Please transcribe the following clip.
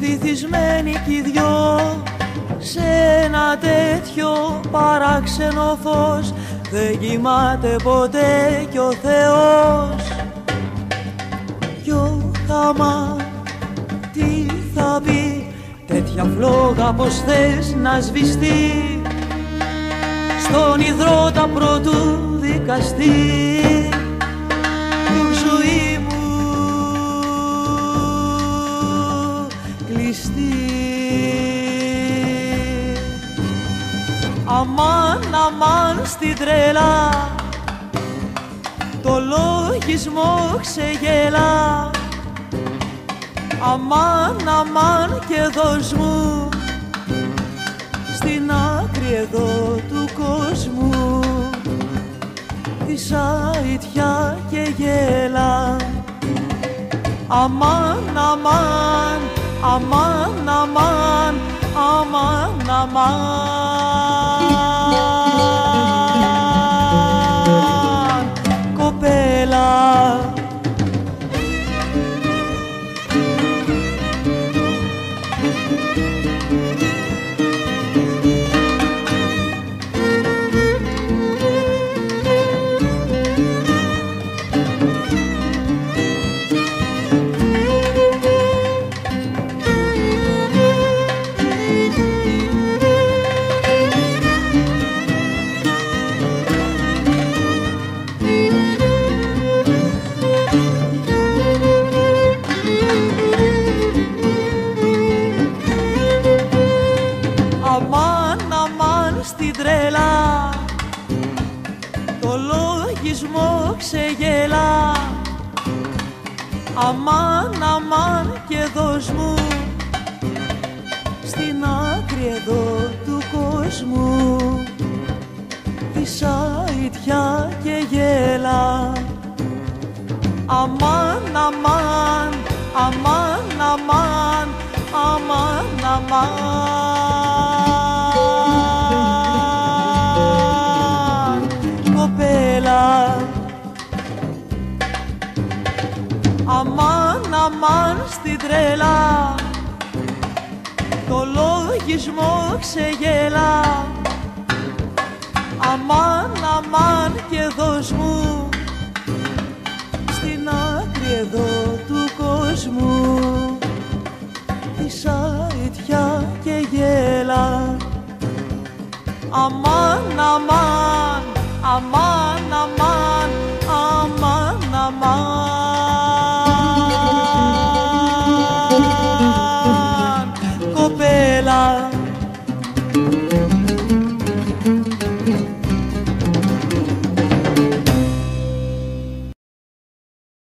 βυθισμένοι κι οι δυο σε ένα τέτοιο παράξενο φως. Δεν κοιμάται ποτέ κι ο Θεός. Κι ο Χαμά τι θα πει, τέτοια φλόγα πως θες να σβηστεί, στον ιδρώτα πρωτού δικαστή. Του ζωή μου κλειστή. Αμάν, αμάν στην τρέλα, το λογισμό ξεγελά. Αμάν, αμάν και δώσ' μου στην άκρη εδώ του κόσμου τη σαΐτια και γέλα. Αμάν, αμάν, αμάν, αμάν, αμάν, αμάν, κοπέλα. Αμάν, αμάν στην τρέλα, το λογισμό ξεγελά. Αμάν, αμάν και δώσ' μου στην άκρη εδώ του κόσμου τη σαΐτια και γέλα. Αμάν, αμάν, αμάν, αμάν, αμάν, αμάν, κοπέλα. Αμάν, αμάν στην τρέλα, το λογισμό ξεγελά. Αμάν, αμάν και δώσ' μου στην άκρη εδώ του κόσμου τη σαΐτια και γέλα. Αμάν, αμάν, αμάν, αμάν, αμάν, αμάν.